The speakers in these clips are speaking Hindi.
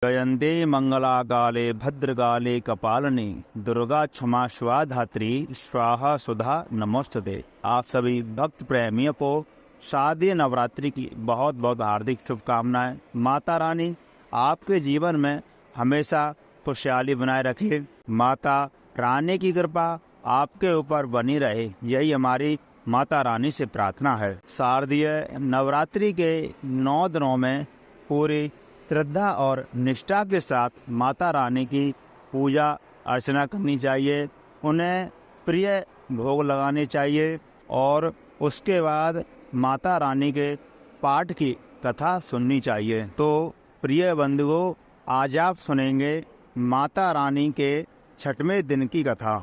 जयन्ते मंगलाकाले भद्रकाले कपालिनी दुर्गा क्षमा स्वाधात्री स्वाहा सुधा नमोस्तुते। आप सभी भक्त प्रेमियों को शारदीय नवरात्रि की बहुत बहुत हार्दिक शुभकामनाएं। माता रानी आपके जीवन में हमेशा खुशहाली बनाए रखे। माता रानी की कृपा आपके ऊपर बनी रहे, यही हमारी माता रानी से प्रार्थना है। शारदीय नवरात्रि के 9 दिनों में पूरी श्रद्धा और निष्ठा के साथ माता रानी की पूजा अर्चना करनी चाहिए। उन्हें प्रिय भोग लगाने चाहिए और उसके बाद माता रानी के पाठ की कथा सुननी चाहिए। तो प्रिय बंधुओं, आज आप सुनेंगे माता रानी के 6वें दिन की कथा।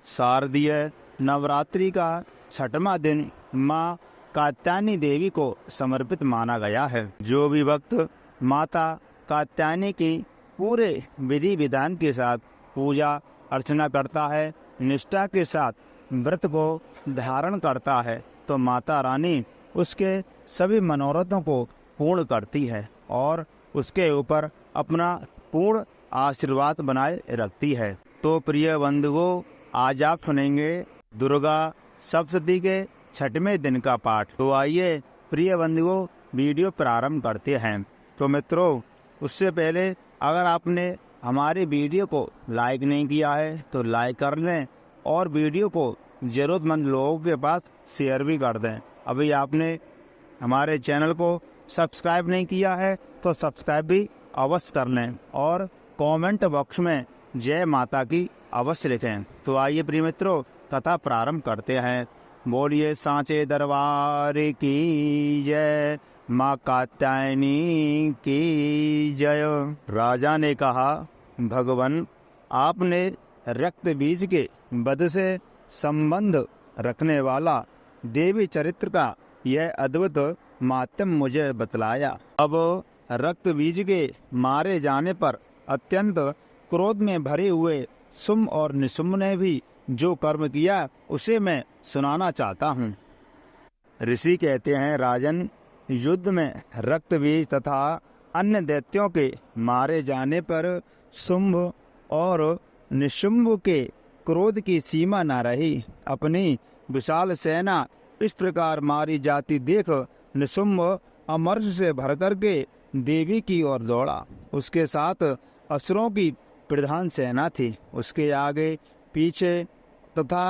शारदीय नवरात्रि का 6वां दिन माँ कात्यायनी देवी को समर्पित माना गया है। जो भी भक्त माता कात्यायनी की पूरे विधि विधान के साथ पूजा अर्चना करता है, निष्ठा के साथ व्रत को धारण करता है, तो माता रानी उसके सभी मनोरथों को पूर्ण करती है और उसके ऊपर अपना पूर्ण आशीर्वाद बनाए रखती है। तो प्रिय बंधुओं, आज आप सुनेंगे दुर्गा सप्तशती के 6वें दिन का पाठ। तो आइए प्रिय बंधुओं, वीडियो प्रारंभ करते हैं। तो मित्रों, उससे पहले अगर आपने हमारे वीडियो को लाइक नहीं किया है तो लाइक कर लें और वीडियो को ज़रूरतमंद लोगों के पास शेयर भी कर दें। अभी आपने हमारे चैनल को सब्सक्राइब नहीं किया है तो सब्सक्राइब भी अवश्य कर लें और कमेंट बॉक्स में जय माता की अवश्य लिखें। तो आइए प्रिय मित्रों, कथा प्रारंभ करते हैं। बोलिए सांचे दरबार की जय, माँ कात्यायनी की जय। राजा ने कहा, भगवान, आपने रक्त बीज के वध से संबंध रखने वाला देवी चरित्र का यह अद्भुत माध्यम मुझे बतलाया। अब रक्त बीज के मारे जाने पर अत्यंत क्रोध में भरे हुए शुंभ और निशुंभ ने भी जो कर्म किया उसे मैं सुनाना चाहता हूँ। ऋषि कहते हैं, राजन, युद्ध में रक्त बीज तथा अन्य दैत्यों के मारे जाने पर शुंभ और निशुंभ के क्रोध की सीमा न रही। अपनी विशाल सेना इस प्रकार मारी जाती देख निशुंभ अमर्ष से भर करके देवी की ओर दौड़ा। उसके साथ असुरों की प्रधान सेना थी। उसके आगे पीछे तथा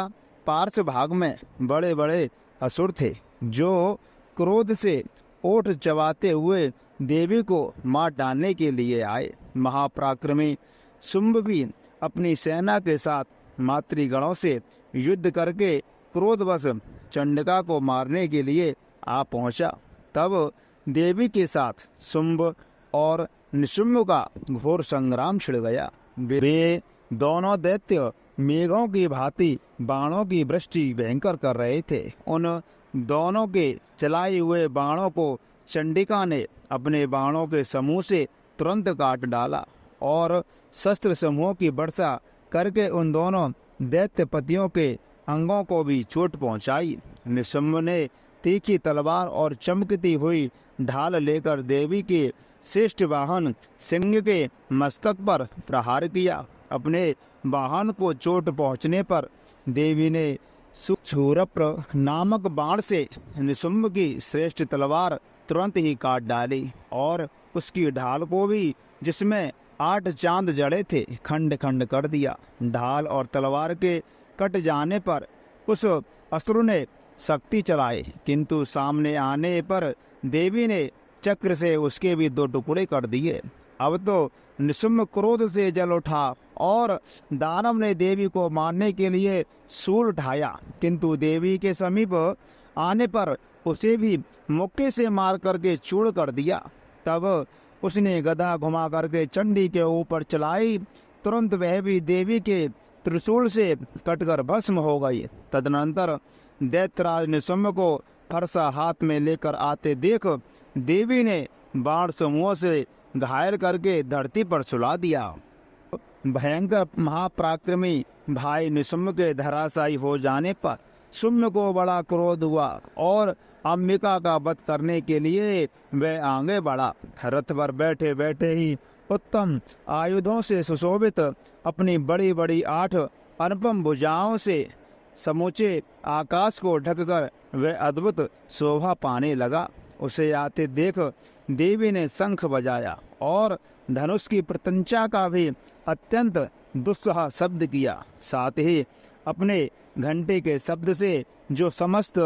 पार्श्व भाग में बड़े बड़े असुर थे जो क्रोध से ओठ चबाते हुए देवी को मार डालने के लिए आए। महापराक्रमी शुंभ भी अपनी सेना के साथ मातृगणों से युद्ध करके क्रोधवश चंडिका को मारने के लिए आ पहुंचा। तब देवी के साथ शुंभ और निशुंभ का घोर संग्राम छिड़ गया। वे दोनों दैत्य मेघों की भांति बाणों की वृष्टि भयंकर कर रहे थे। उन दोनों के चलाए हुए बाणों को चंडिका ने अपने बाणों के समूह से तुरंत काट डाला और शस्त्र समूहों की वर्षा करके उन दोनों दैत्यपतियों के अंगों को भी चोट पहुंचाई। निशुंभ ने तीखी तलवार और चमकती हुई ढाल लेकर देवी के श्रेष्ठ वाहन सिंह के मस्तक पर प्रहार किया। अपने वाहन को चोट पहुंचने पर देवी ने सुक्षुरप्र नामक बाण से निशुंभ की श्रेष्ठ तलवार तुरंत ही काट डाली और उसकी ढाल को भी, जिसमें 8 चांद जड़े थे, खंड खंड कर दिया। ढाल और तलवार के कट जाने पर उस असुर ने शक्ति चलाई, किंतु सामने आने पर देवी ने चक्र से उसके भी 2 टुकड़े कर दिए। अब तो निशुंभ क्रोध से जल उठा और दानव ने देवी को मारने के लिए शूल उठाया, किंतु देवी के समीप आने पर उसे भी मुक्के से मार करके चूर कर दिया। तब उसने गदा घुमा करके चंडी के ऊपर चलाई। तुरंत वह भी देवी के त्रिशूल से कटकर भस्म हो गई। तदनंतर दैत्यराज निशुंभ को फरसा हाथ में लेकर आते देख देवी ने बाण समूह से घायल करके धरती पर सुला दिया। भयंकर महापराक्रमी भाई निशुंभ के धराशायी हो जाने पर शुंभ को बड़ा क्रोध हुआ और अंबिका का वध करने के लिए वह आगे बढ़ा। रथ पर बैठे बैठे ही उत्तम आयुधों से सुशोभित, अपनी बड़ी बड़ी 8 अनुपम भुजाओं से समूचे आकाश को ढककर वह अद्भुत शोभा पाने लगा। उसे आते देख देवी ने शंख बजाया और धनुष की प्रत्यंचा का भी अत्यंत दुस्सह शब्द किया। साथ ही अपने घंटे के शब्द से जो समस्त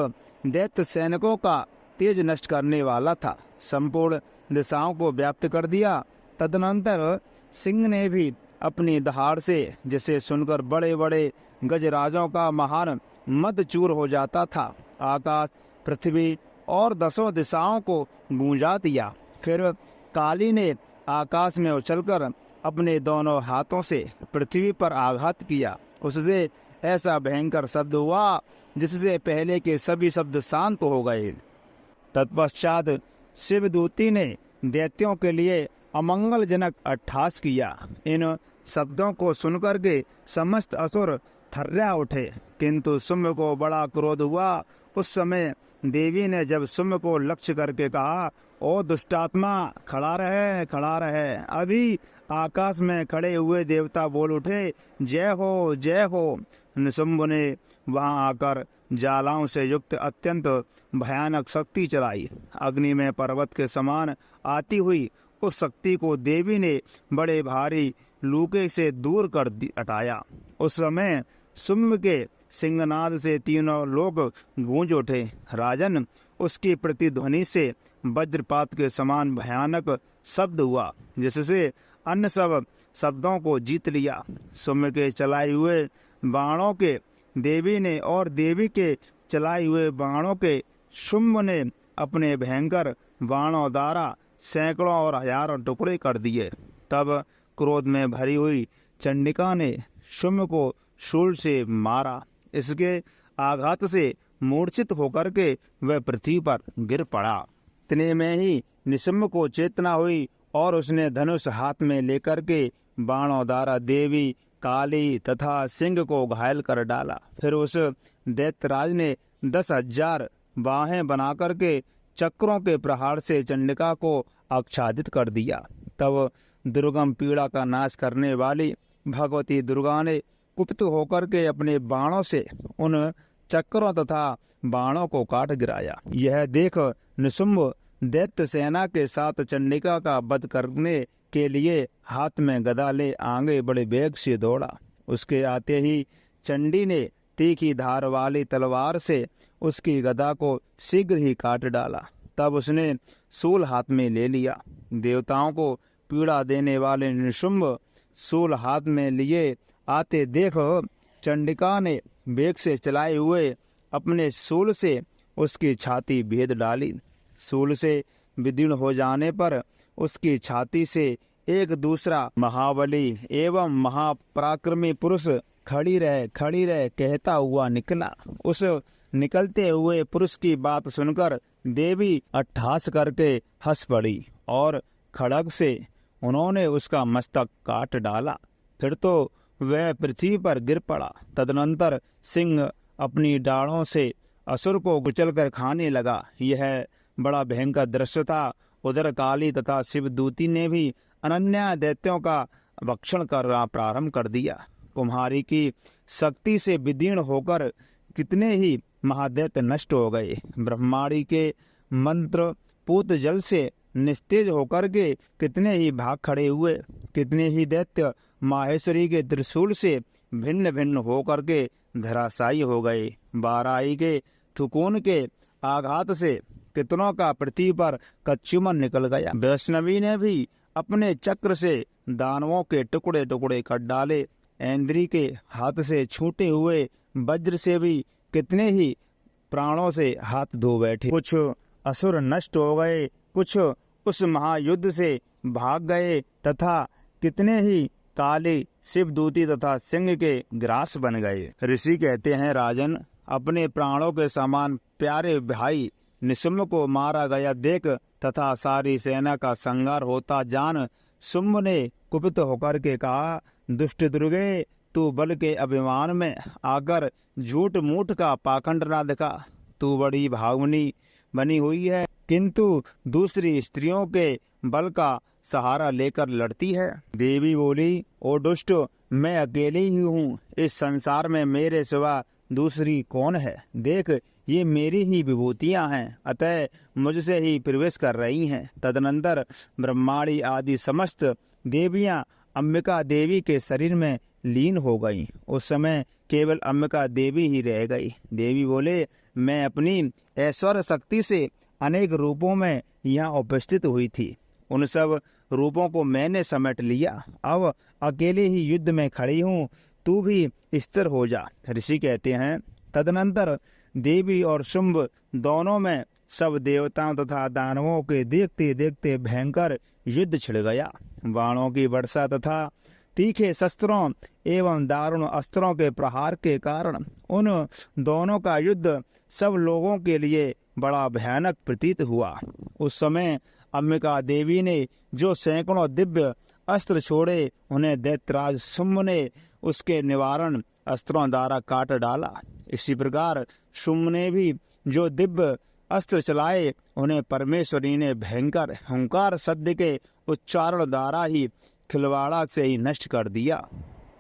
दैत्य सैनिकों का तेज नष्ट करने वाला था, संपूर्ण दिशाओं को व्याप्त कर दिया। तदनंतर सिंह ने भी अपनी दहाड़ से, जिसे सुनकर बड़े बड़े गजराजों का महान मद चूर हो जाता था, आकाश, पृथ्वी और 10 दिशाओं को गूंजा दिया। फिर काली ने आकाश में उछलकर अपने दोनों हाथों से पृथ्वी पर आघात किया। उससे ऐसा भयंकर शब्द हुआ जिससे पहले के सभी शब्द शांत हो गए। तत्पश्चात शिवदूती ने दैत्यों के लिए अमंगलजनक अट्टहास किया। इन शब्दों को सुनकर के समस्त असुर थर्रा उठे, किंतु शुंभ को बड़ा क्रोध हुआ। उस समय देवी ने जब शुंभ को लक्ष्य करके कहा, ओ दुष्टात्मा, खड़ा रहे, खड़ा रहे। अभी आकाश में खड़े हुए देवता बोल उठे, जय हो, जय हो। शुंभ ने वहां आकर ज्वालाओं से युक्त अत्यंत भयानक शक्ति चलाई। अग्नि में पर्वत के समान आती हुई उस शक्ति को देवी ने बड़े भारी लूके से दूर कर हटाया। उस समय शुंभ के सिंहनाद से तीनों लोग गूंज उठे। राजन, उसकी प्रतिध्वनि से वज्रपात के समान भयानक शब्द हुआ, जिससे अन्य सब शब्दों को जीत लिया। शुंभ के चलाए हुए बाणों के देवी ने और देवी के चलाए हुए बाणों के शुंभ ने अपने भयंकर बाणों द्वारा सैकड़ों और हजारों टुकड़े कर दिए। तब क्रोध में भरी हुई चंडिका ने शुंभ को शूल से मारा। इसके आघात से मूर्छित होकर के वह पृथ्वी पर गिर पड़ा। इतने में ही निशुंभ को चेतना हुई और उसने धनुष हाथ में लेकर के बाणों द्वारा देवी, काली तथा सिंह को घायल कर डाला। फिर उस दैत्यराज ने 10,000 बाहें बनाकर के चक्रों के प्रहार से चंडिका को आच्छादित कर दिया। तब दुर्गम पीड़ा का नाश करने वाली भगवती दुर्गा ने कुपित होकर के अपने बाणों से उन चक्रों तथा बाणों को काट गिराया। यह देख निशुंभ दैत्य सेना के साथ चंडिका का वध करने के लिए हाथ में गदा ले आगे बड़े वेग से दौड़ा। उसके आते ही चंडी ने तीखी धार वाली तलवार से उसकी गदा को शीघ्र ही काट डाला। तब उसने शूल हाथ में ले लिया। देवताओं को पीड़ा देने वाले निशुंभ शूल हाथ में लिए आते देख चंडिका ने वेग से चलाए हुए अपने शूल से उसकी छाती भेद डाली। शूल से विदीर्ण हो जाने पर उसकी छाती से एक दूसरा महाबली एवं महापराक्रमी पुरुष खड़ी रहे कहता हुआ निकला। उस निकलते हुए पुरुष की बात सुनकर देवी अट्टहास करके हंस पड़ी और खड्ग से उन्होंने उसका मस्तक काट डाला। फिर तो वह पृथ्वी पर गिर पड़ा। तदनंतर सिंह अपनी डाढ़ों से असुर को कुचलकर खाने लगा। यह बड़ा भयंकर दृश्य था। उधर काली तथा शिवदूती ने भी अनन्या दैत्यों का भक्षण करना प्रारंभ कर दिया। कुम्हारी की शक्ति से विदीर्ण होकर कितने ही महादैत्य नष्ट हो गए। ब्रह्माणी के मंत्र पूत जल से निस्तेज होकर के कितने ही भाग खड़े हुए। कितने ही दैत्य माहेश्वरी के त्रिशूल से भिन्न भिन्न होकर के धराशायी हो गए। बाराई के थुकोन के आघात से कितनों का पृथ्वी पर कच्चुमन निकल गया। वैष्णवी ने भी अपने चक्र से दानवों के टुकड़े टुकड़े कर डाले। ऐन्द्री के हाथ से छूटे हुए वज्र से भी कितने ही प्राणों से हाथ धो बैठे। कुछ असुर नष्ट हो गए, कुछ उस महायुद्ध से भाग गए तथा कितने ही काली शिवदूती तथा सिंह के ग्रास बन गए। ऋषि कहते हैं, राजन, अपने प्राणों के समान प्यारे भाई निशुंभ को मारा गया देख तथा सारी सेना का संहार होता जान शुंभ ने कुपित होकर के कहा, दुष्ट दुर्गे, तू बल के अभिमान में आकर झूठ मूठ का पाखंड ना दिखा। तू बड़ी भावनी बनी हुई है, किंतु दूसरी स्त्रियों के बल का सहारा लेकर लड़ती है। देवी बोली, ओ दुष्ट, मैं अकेली ही हूँ, इस संसार में मेरे सिवा दूसरी कौन है? देख, ये मेरी ही विभूतियां हैं, अतः मुझसे ही प्रवेश कर रही हैं। तदनंतर ब्रह्माणी आदि समस्त देवियां अंबिका देवी के शरीर में लीन हो गईं। उस समय केवल अंबिका देवी ही रह गई। देवी बोले, मैं अपनी ऐश्वर्य शक्ति से अनेक रूपों में यहाँ उपस्थित हुई थी, उन सब रूपों को मैंने समेट लिया, अब अकेले ही युद्ध में खड़ी हूँ, तू भी स्थिर हो जा। ऋषि कहते हैं, तदनंतर देवी और शुंभ दोनों में सब देवताओं तथा दानवों के देखते देखते भयंकर युद्ध छिड़ गया। बाणों की वर्षा तथा तीखे शस्त्रों एवं दारुण अस्त्रों के प्रहार के कारण उन दोनों का युद्ध सब लोगों के लिए बड़ा भयानक प्रतीत हुआ। उस समय अंबिका देवी ने जो सैकड़ों दिव्य अस्त्र छोड़े, उन्हें दैत्यराज शुंभ ने उसके निवारण अस्त्रों द्वारा काट डाला। इसी प्रकार शुंभ ने भी जो दिव्य अस्त्र चलाए, उन्हें परमेश्वरी ने भयंकर हुंकार शब्द के उच्चारण द्वारा ही खिलवाड़ा से ही नष्ट कर दिया।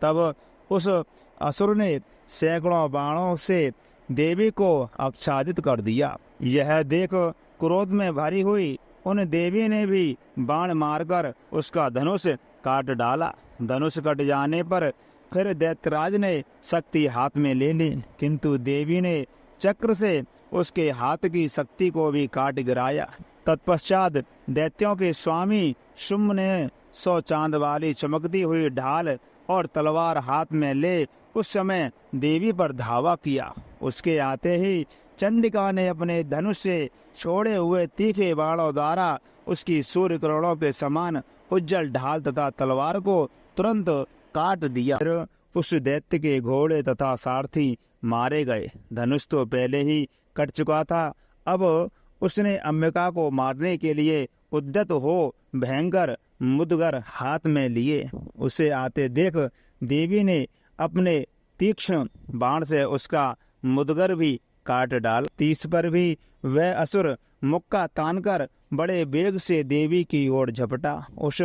तब उस असुर ने सैकड़ों बाणों से देवी को आच्छादित कर दिया। यह देख क्रोध में भरी हुई उन देवी ने भी बाण मारकर उसका धनुष काट डाला। धनुष कट जाने पर फिर दैत्यराज ने शक्ति हाथ में ले ली, किंतु देवी ने चक्र से उसके हाथ की शक्ति को भी काट गिराया। तत्पश्चात दैत्यों के स्वामी शुंभ ने 100 चांद वाली चमकती हुई ढाल और तलवार हाथ में ले उस समय देवी पर धावा किया। उसके आते ही चंडिका ने अपने धनुष से छोड़े हुए तीखे बाणों द्वारा उसकी सूर्य किरणों के समान उज्जवल ढाल तथा तलवार को तुरंत काट दिया। फिर उस दैत्य के घोड़े तथा सारथी मारे गए। धनुष तो पहले ही कट चुका था, अब उसने अंबिका को मारने के लिए उद्यत हो भयंकर मुदगर हाथ में लिए। उसे आते देख देवी ने अपने तीक्ष्ण बाण से उसका मुदगर भी काट डाल। तीस पर भी वह असुर मुक्का तानकर बड़े वेग से देवी की ओर झपटा। उस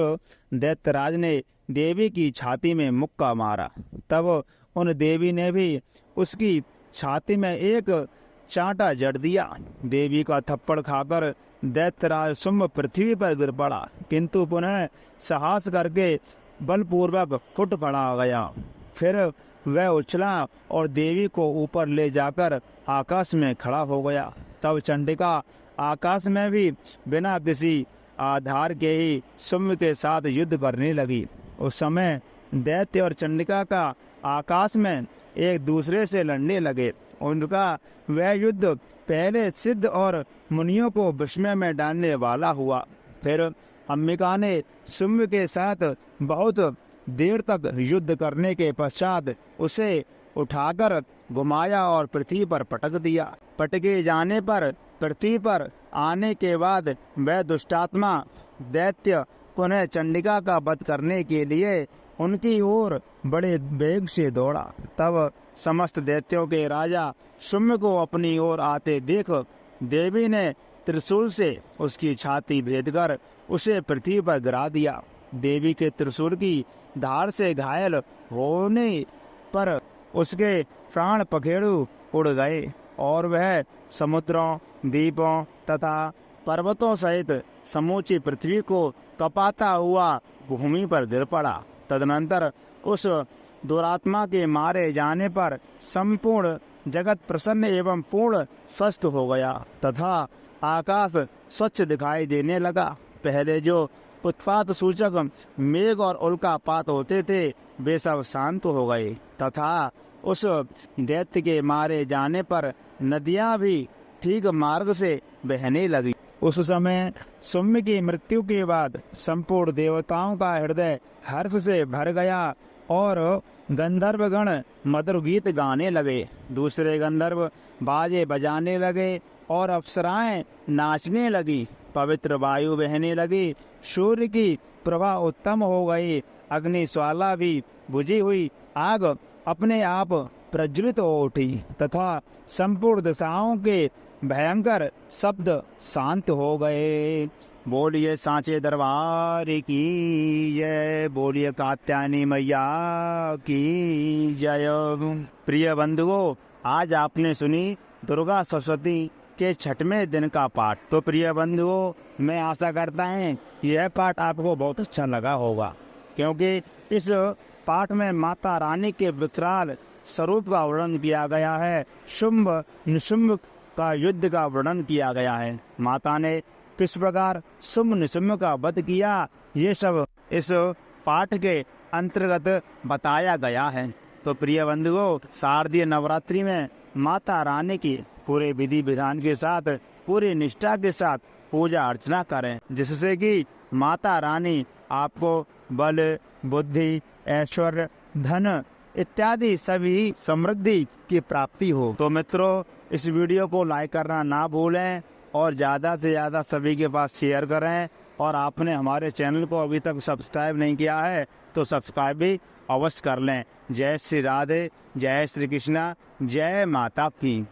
दैत्यराज ने देवी की छाती में मुक्का मारा। तब उन देवी ने भी उसकी छाती में एक चांटा जड़ दिया। देवी का थप्पड़ खाकर दैत्यराज शुंभ पृथ्वी पर गिर पड़ा, किंतु पुनः साहस करके बलपूर्वक फुट पड़ा गया। फिर वह उछला और देवी को ऊपर ले जाकर आकाश में खड़ा हो गया। तब चंडिका आकाश में भी बिना किसी आधार के ही शुंभ के साथ युद्ध करने लगी। उस समय दैत्य और चंडिका का आकाश में एक दूसरे से लड़ने लगे। उनका वह युद्ध पहले सिद्ध और मुनियों को विस्मय में डालने वाला हुआ। फिर अंबिका ने शुंभ के साथ बहुत देर तक युद्ध करने के पश्चात उसे उठाकर घुमाया और पृथ्वी पर पटक दिया। पटके जाने पर पृथ्वी पर आने के बाद वह दुष्टात्मा दैत्य पुनः चंडिका का वध करने के लिए उनकी ओर बड़े वेग से दौड़ा। तब समस्त दैत्यों के राजा शुंभ को अपनी ओर आते देख देवी ने त्रिशूल से उसकी छाती भेदकर उसे पृथ्वी पर गिरा दिया। देवी के त्रिशूल की धार से घायल होने पर उसके प्राण पखेरु उड़ गए और वह समुद्रों, द्वीपों तथा पर्वतों सहित समूची पृथ्वी को कपाता हुआ भूमि पर गिर पड़ा। तदनंतर उस दुरात्मा के मारे जाने पर संपूर्ण जगत प्रसन्न एवं पूर्ण स्वस्थ हो गया तथा आकाश स्वच्छ दिखाई देने लगा। पहले जो उत्पात सूचक मेघ और उल्कापात होते थे, वे सब शांत हो गए तथा उस दैत्य के मारे जाने पर नदियां भी ठीक मार्ग से बहने लगी। उस समय शुंभ की मृत्यु के बाद संपूर्ण देवताओं का हृदय हर्ष से भर गया और गंधर्वगण मधुर गीत गाने लगे। दूसरे गंधर्व बाजे बजाने लगे और अप्सराएं नाचने लगी। पवित्र वायु बहने लगी। सूर्य की प्रभा उत्तम हो गई। अग्नि ज्वाला भी बुझी हुई आग अपने आप प्रज्वलित हो उठी तथा संपूर्ण दिशाओं के भयंकर शब्द शांत हो गए। बोलिए सांचे दरबार की जय, बोलिए कात्यायनी मैया की जय। प्रिय बंधुओं, आज आपने सुनी दुर्गा सप्तमी के 6वें दिन का पाठ। तो प्रिय बंधुओं, मैं आशा करता हूँ यह पाठ आपको बहुत अच्छा लगा होगा, क्योंकि इस पाठ में माता रानी के विकराल स्वरूप का वर्णन किया गया है। शुंभ निशुंभ का युद्ध का वर्णन किया गया है। माता ने किस प्रकार शुंभ निशुंभ का वध किया, ये सब इस पाठ के अंतर्गत बताया गया है। तो प्रिय बंधुओं, शारदीय नवरात्रि में माता रानी की पूरे विधि विधान के साथ, पूरी निष्ठा के साथ पूजा अर्चना करें, जिससे कि माता रानी आपको बल, बुद्धि, ऐश्वर्य, धन इत्यादि सभी समृद्धि की प्राप्ति हो। तो मित्रों, इस वीडियो को लाइक करना ना भूलें और ज़्यादा से ज़्यादा सभी के पास शेयर करें। और आपने हमारे चैनल को अभी तक सब्सक्राइब नहीं किया है तो सब्सक्राइब भी अवश्य कर लें। जय श्री राधे, जय श्री कृष्णा, जय माता की।